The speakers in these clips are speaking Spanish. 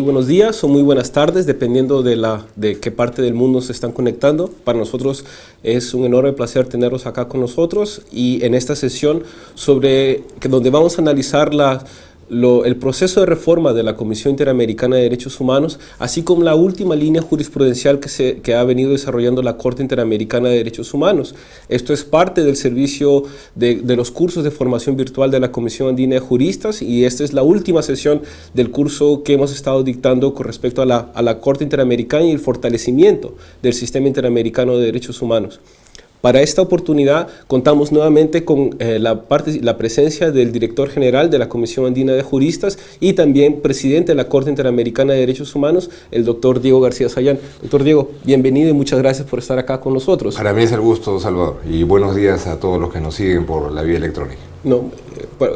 buenos días o muy buenas tardes, dependiendo de qué parte del mundo se están conectando. Para nosotros es un enorme placer tenerlos acá con nosotros y en esta sesión donde vamos a analizar el proceso de reforma de la Comisión Interamericana de Derechos Humanos, así como la última línea jurisprudencial que ha venido desarrollando la Corte Interamericana de Derechos Humanos. Esto es parte del servicio de los cursos de formación virtual de la Comisión Andina de Juristas, y esta es la última sesión del curso que hemos estado dictando con respecto a la Corte Interamericana y el fortalecimiento del sistema interamericano de derechos humanos. Para esta oportunidad contamos nuevamente con la presencia del director general de la Comisión Andina de Juristas y también presidente de la Corte Interamericana de Derechos Humanos, el doctor Diego García Sayán. Doctor Diego, bienvenido y muchas gracias por estar acá con nosotros. Para mí es el gusto, Salvador, y buenos días a todos los que nos siguen por la vía electrónica. No,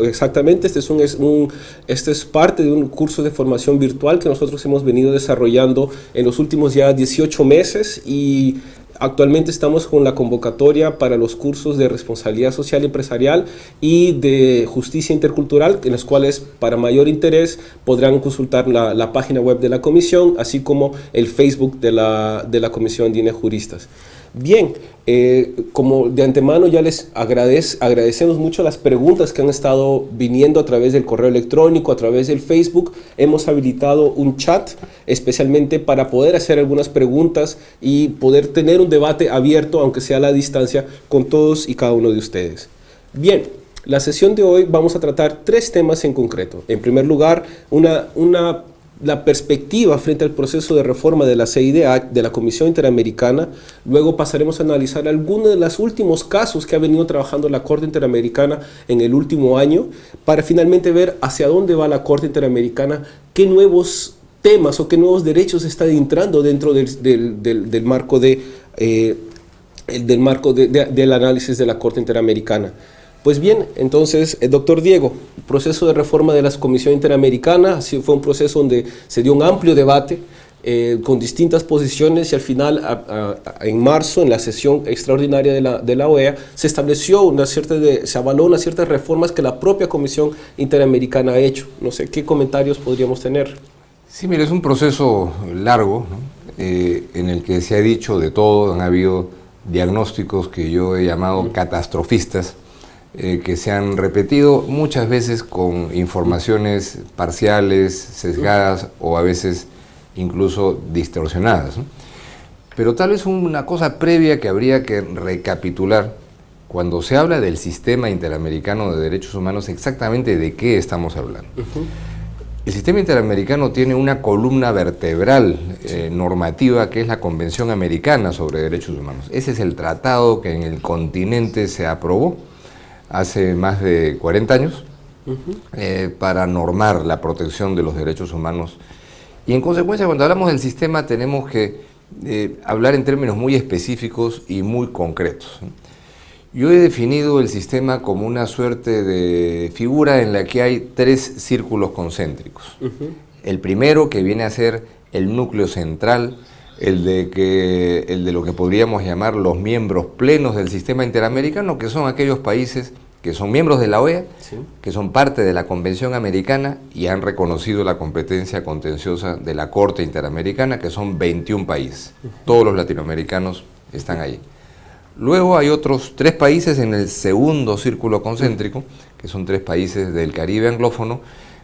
exactamente, este es parte de un curso de formación virtual que nosotros hemos venido desarrollando en los últimos ya 18 meses y actualmente estamos con la convocatoria para los cursos de responsabilidad social empresarial y de justicia intercultural, en los cuales para mayor interés podrán consultar la página web de la comisión, así como el Facebook de la Comisión Andina de Juristas. Bien, como de antemano ya les agradecemos mucho las preguntas que han estado viniendo a través del correo electrónico, a través del Facebook. Hemos habilitado un chat especialmente para poder hacer algunas preguntas y poder tener un debate abierto, aunque sea a la distancia, con todos y cada uno de ustedes. Bien, la sesión de hoy vamos a tratar 3 temas en concreto. En primer lugar, la perspectiva frente al proceso de reforma de la CIDH, de la Comisión Interamericana. Luego pasaremos a analizar algunos de los últimos casos que ha venido trabajando la Corte Interamericana en el último año, para finalmente ver hacia dónde va la Corte Interamericana, qué nuevos temas o qué nuevos derechos están entrando dentro del marco del análisis de la Corte Interamericana. Pues bien, entonces, doctor Diego, el proceso de reforma de la Comisión Interamericana fue un proceso donde se dio un amplio debate con distintas posiciones y al final, en marzo, en la sesión extraordinaria de la OEA, se avaló unas ciertas reformas que la propia Comisión Interamericana ha hecho. No sé, ¿qué comentarios podríamos tener? Sí, mire, es un proceso largo, ¿no? En el que se ha dicho de todo, han habido diagnósticos que yo he llamado catastrofistas, que se han repetido muchas veces con informaciones parciales, sesgadas o a veces incluso distorsionadas, ¿no? Pero tal vez una cosa previa que habría que recapitular cuando se habla del sistema interamericano de derechos humanos, exactamente de qué estamos hablando. El sistema interamericano tiene una columna vertebral normativa que es la Convención Americana sobre Derechos Humanos. Ese es el tratado que en el continente se aprobó hace más de 40 años, para normar la protección de los derechos humanos. Y en consecuencia, cuando hablamos del sistema, tenemos que hablar en términos muy específicos y muy concretos. Yo he definido el sistema como una suerte de figura en la que hay 3 círculos concéntricos. El primero, que viene a ser el núcleo central, el de lo que podríamos llamar los miembros plenos del sistema interamericano, que son aquellos países que son miembros de la OEA, sí, que son parte de la Convención Americana y han reconocido la competencia contenciosa de la Corte Interamericana, que son 21 países. Todos los latinoamericanos están ahí. Luego hay otros 3 países en el segundo círculo concéntrico, que son 3 países del Caribe anglófono,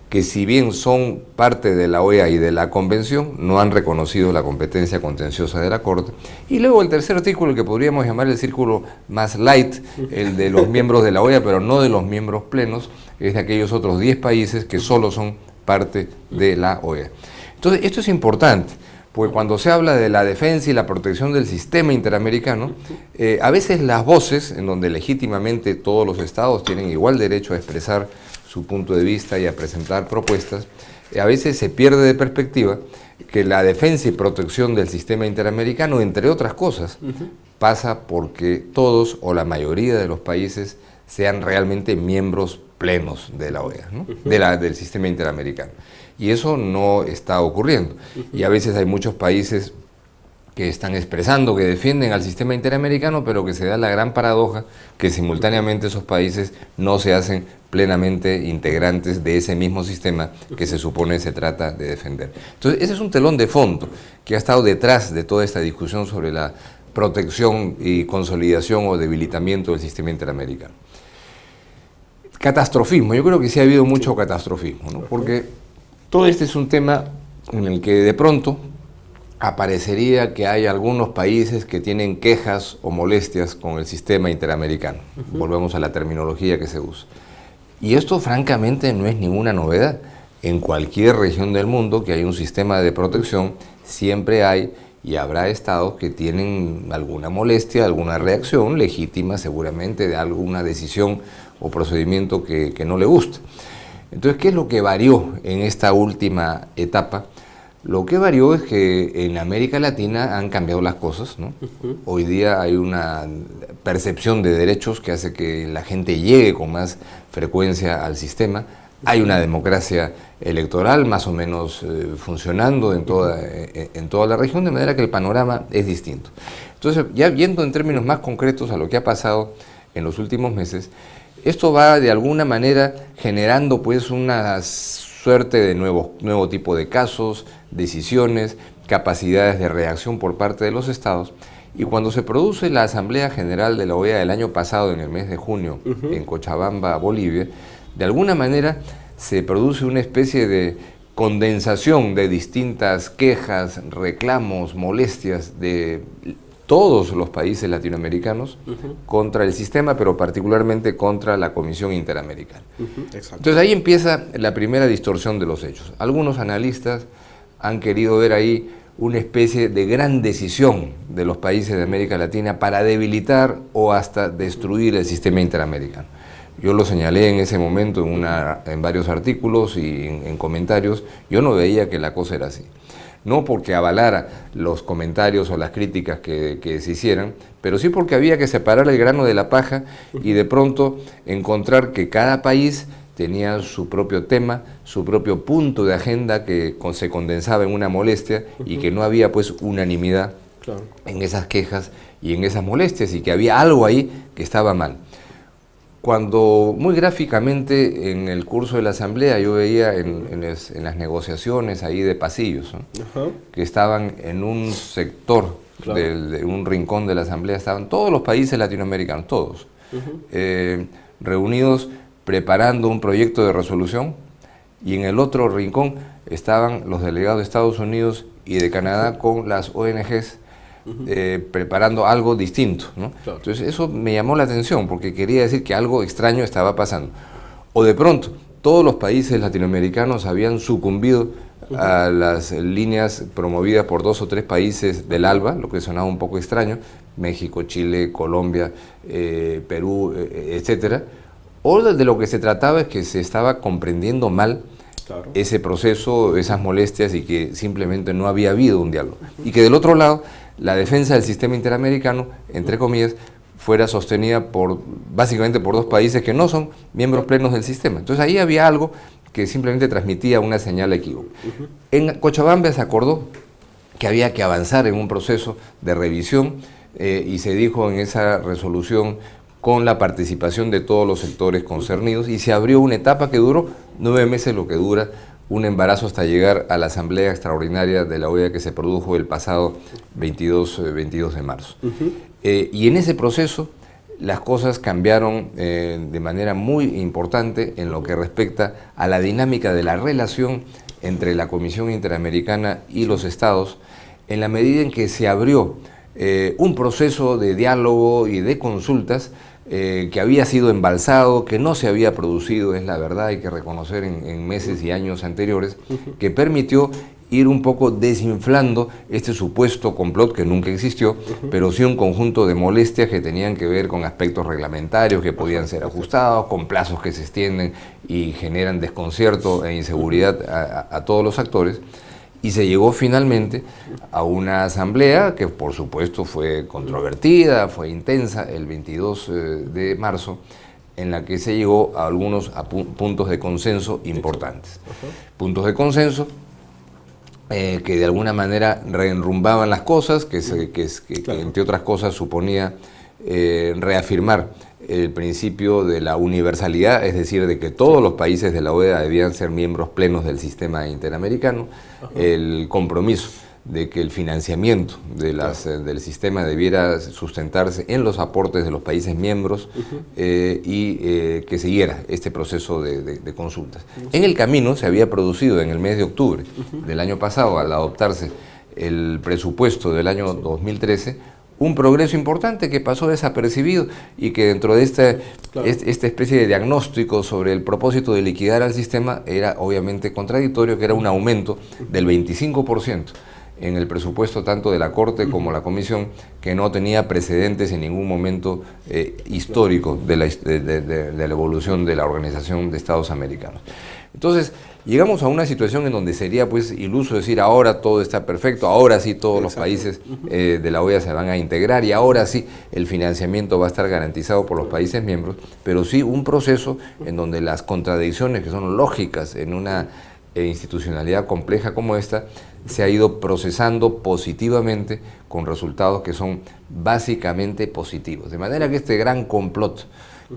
que si bien son parte de la OEA y de la Convención, no han reconocido la competencia contenciosa de la Corte. Y luego el tercer círculo, que podríamos llamar el círculo más light, el de los miembros de la OEA, pero no de los miembros plenos, es de aquellos otros 10 países que solo son parte de la OEA. Entonces, esto es importante, porque cuando se habla de la defensa y la protección del sistema interamericano, a veces las voces, en donde legítimamente todos los estados tienen igual derecho a expresar su punto de vista y a presentar propuestas, a veces se pierde de perspectiva que la defensa y protección del sistema interamericano, entre otras cosas, pasa porque todos o la mayoría de los países sean realmente miembros plenos de la OEA, ¿no? Del sistema interamericano. Y eso no está ocurriendo. Y a veces hay muchos países que están expresando que defienden al sistema interamericano, pero que se da la gran paradoja que simultáneamente esos países no se hacen plenamente integrantes de ese mismo sistema que se supone se trata de defender. Entonces, ese es un telón de fondo que ha estado detrás de toda esta discusión sobre la protección y consolidación o debilitamiento del sistema interamericano. Catastrofismo, yo creo que sí ha habido mucho catastrofismo, ¿no? Porque todo este es un tema en el que de pronto aparecería que hay algunos países que tienen quejas o molestias con el sistema interamericano. Volvemos a la terminología que se usa. Y esto francamente no es ninguna novedad. En cualquier región del mundo que hay un sistema de protección, siempre hay y habrá estados que tienen alguna molestia, alguna reacción legítima seguramente de alguna decisión o procedimiento que no le gusta. Entonces, ¿qué es lo que varió en esta última etapa? Lo que varió es que en América Latina han cambiado las cosas, ¿no? Hoy día hay una percepción de derechos que hace que la gente llegue con más frecuencia al sistema. Hay una democracia electoral más o menos funcionando en toda la región, de manera que el panorama es distinto. Entonces, ya viendo en términos más concretos a lo que ha pasado en los últimos meses, esto va de alguna manera generando pues una suerte de nuevo tipo de casos, decisiones, capacidades de reacción por parte de los estados. Y cuando se produce la Asamblea General de la OEA del año pasado, en el mes de junio, en Cochabamba, Bolivia, de alguna manera se produce una especie de condensación de distintas quejas, reclamos, molestias de todos los países latinoamericanos contra el sistema, pero particularmente contra la Comisión Interamericana. Entonces ahí empieza la primera distorsión de los hechos. Algunos analistas han querido ver ahí una especie de gran decisión de los países de América Latina para debilitar o hasta destruir el sistema interamericano. Yo lo señalé en ese momento en varios artículos y en comentarios. Yo no veía que la cosa era así. No porque avalara los comentarios o las críticas que se hicieran, pero sí porque había que separar el grano de la paja y de pronto encontrar que cada país tenía su propio tema, su propio punto de agenda que se condensaba en una molestia y que no había pues unanimidad en esas quejas y en esas molestias y que había algo ahí que estaba mal. Cuando muy gráficamente en el curso de la asamblea yo veía en las negociaciones ahí de pasillos, ¿no? Que estaban en un sector, de un rincón de la asamblea, estaban todos los países latinoamericanos, todos, reunidos preparando un proyecto de resolución, y en el otro rincón estaban los delegados de Estados Unidos y de Canadá con las ONGs, preparando algo distinto, ¿no? Entonces eso me llamó la atención porque quería decir que algo extraño estaba pasando. O de pronto, todos los países latinoamericanos habían sucumbido a las líneas promovidas por 2 o 3 países del ALBA, lo que sonaba un poco extraño, México, Chile, Colombia, Perú, etcétera. O de lo que se trataba es que se estaba comprendiendo mal ese proceso, esas molestias y que simplemente no había habido un diálogo. Y que del otro lado, la defensa del sistema interamericano, entre comillas, fuera sostenida básicamente por 2 países que no son miembros plenos del sistema. Entonces ahí había algo que simplemente transmitía una señal equívoca. En Cochabamba se acordó que había que avanzar en un proceso de revisión y se dijo en esa resolución con la participación de todos los sectores concernidos y se abrió una etapa que duró 9 meses, lo que dura un embarazo hasta llegar a la Asamblea Extraordinaria de la OEA que se produjo el pasado 22 de marzo. Y en ese proceso las cosas cambiaron de manera muy importante en lo que respecta a la dinámica de la relación entre la Comisión Interamericana y los estados, en la medida en que se abrió un proceso de diálogo y de consultas que había sido embalsado, que no se había producido, es la verdad, hay que reconocer, en meses y años anteriores, que permitió ir un poco desinflando este supuesto complot que nunca existió, pero sí un conjunto de molestias que tenían que ver con aspectos reglamentarios que podían ser ajustados, con plazos que se extienden y generan desconcierto e inseguridad a todos los actores. Y se llegó finalmente a una asamblea que por supuesto fue controvertida, fue intensa, el 22 de marzo, en la que se llegó a algunos puntos de consenso importantes. Puntos de consenso que de alguna manera reenrumbaban las cosas, que Claro. entre otras cosas suponía reafirmar el principio de la universalidad, es decir, de que todos los países de la OEA debían ser miembros plenos del sistema interamericano, el compromiso de que el financiamiento de del sistema debiera sustentarse en los aportes de los países miembros que siguiera este proceso de consultas. En el camino se había producido en el mes de octubre del año pasado, al adoptarse el presupuesto del año 2013, un progreso importante que pasó desapercibido y que dentro de esta especie de diagnóstico sobre el propósito de liquidar al sistema era obviamente contradictorio, que era un aumento del 25% en el presupuesto tanto de la Corte como la Comisión, que no tenía precedentes en ningún momento histórico de la evolución de la Organización de Estados Americanos. Entonces, llegamos a una situación en donde sería pues iluso decir ahora todo está perfecto, ahora sí todos los países de la OEA se van a integrar y ahora sí el financiamiento va a estar garantizado por los países miembros, pero sí un proceso en donde las contradicciones que son lógicas en una institucionalidad compleja como esta se ha ido procesando positivamente con resultados que son básicamente positivos. De manera que este gran complot,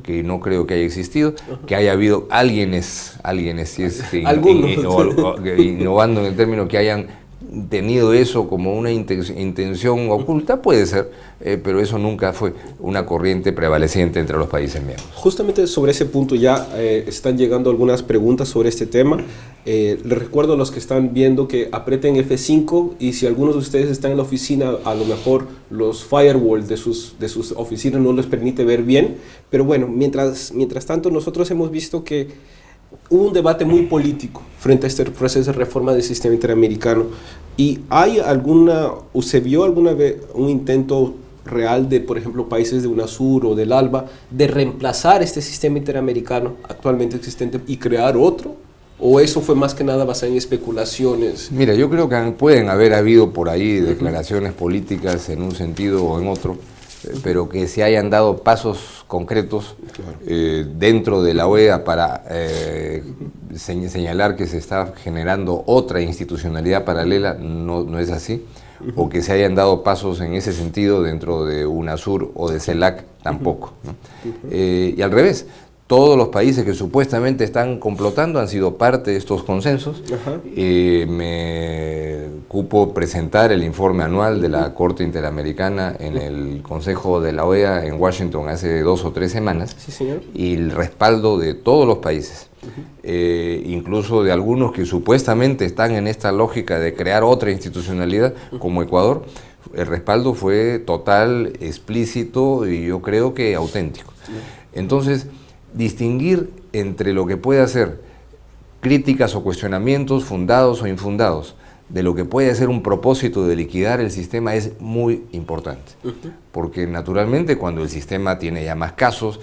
que no creo que haya existido, que haya habido alguienes si es innovando en el término, que hayan tenido eso como una intención oculta, puede ser, pero eso nunca fue una corriente prevaleciente entre los países miembros. Justamente sobre ese punto ya están llegando algunas preguntas sobre este tema. Les recuerdo a los que están viendo que aprieten F5 y si algunos de ustedes están en la oficina, a lo mejor los firewalls de sus oficinas no les permite ver bien, pero bueno, mientras tanto nosotros hemos visto que hubo un debate muy político frente a este proceso de reforma del sistema interamericano y ¿se vio alguna vez un intento real de, por ejemplo, países de UNASUR o del ALBA de reemplazar este sistema interamericano actualmente existente y crear otro? ¿O eso fue más que nada basado en especulaciones? Mira, yo creo que pueden haber habido por ahí declaraciones políticas en un sentido o en otro, pero que se hayan dado pasos concretos dentro de la OEA para señalar que se está generando otra institucionalidad paralela, no es así, o que se hayan dado pasos en ese sentido dentro de UNASUR o de CELAC, tampoco, ¿no? Y al revés, todos los países que supuestamente están complotando han sido parte de estos consensos. Me cupo presentar el informe anual de la Corte Interamericana en el Consejo de la OEA en Washington hace 2 o 3 semanas. Sí, señor. Y el respaldo de todos los países, incluso de algunos que supuestamente están en esta lógica de crear otra institucionalidad, como Ecuador, el respaldo fue total, explícito y yo creo que auténtico. Entonces, distinguir entre lo que puede ser críticas o cuestionamientos fundados o infundados de lo que puede ser un propósito de liquidar el sistema es muy importante, porque naturalmente cuando el sistema tiene ya más casos,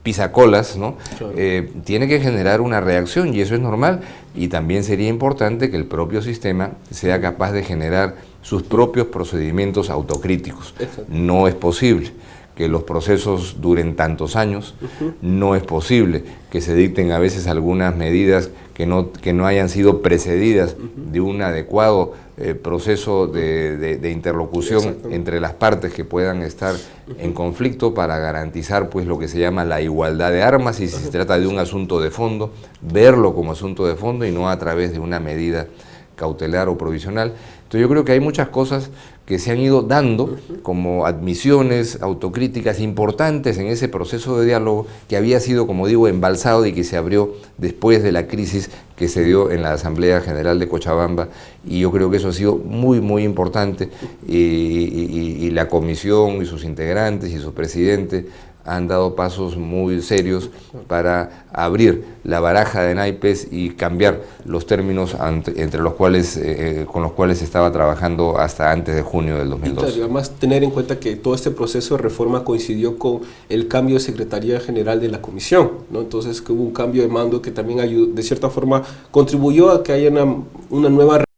pisa colas, ¿no? Tiene que generar una reacción y eso es normal, y también sería importante que el propio sistema sea capaz de generar sus propios procedimientos autocríticos. No es posible que los procesos duren tantos años, no es posible que se dicten a veces algunas medidas que no hayan sido precedidas de un adecuado proceso de interlocución entre las partes que puedan estar en conflicto para garantizar pues lo que se llama la igualdad de armas, y si se trata de un asunto de fondo, verlo como asunto de fondo y no a través de una medida cautelar o provisional. Entonces yo creo que hay muchas cosas que se han ido dando como admisiones, autocríticas importantes en ese proceso de diálogo que había sido, como digo, embalsado y que se abrió después de la crisis que se dio en la Asamblea General de Cochabamba, y yo creo que eso ha sido muy, muy importante, y la comisión y sus integrantes y su presidente han dado pasos muy serios para abrir la baraja de naipes y cambiar los términos entre los cuales, con los cuales se estaba trabajando hasta antes de junio del 2002. Y además tener en cuenta que todo este proceso de reforma coincidió con el cambio de Secretaría General de la Comisión, ¿no? Entonces que hubo un cambio de mando que también ayudó, de cierta forma contribuyó a que haya una nueva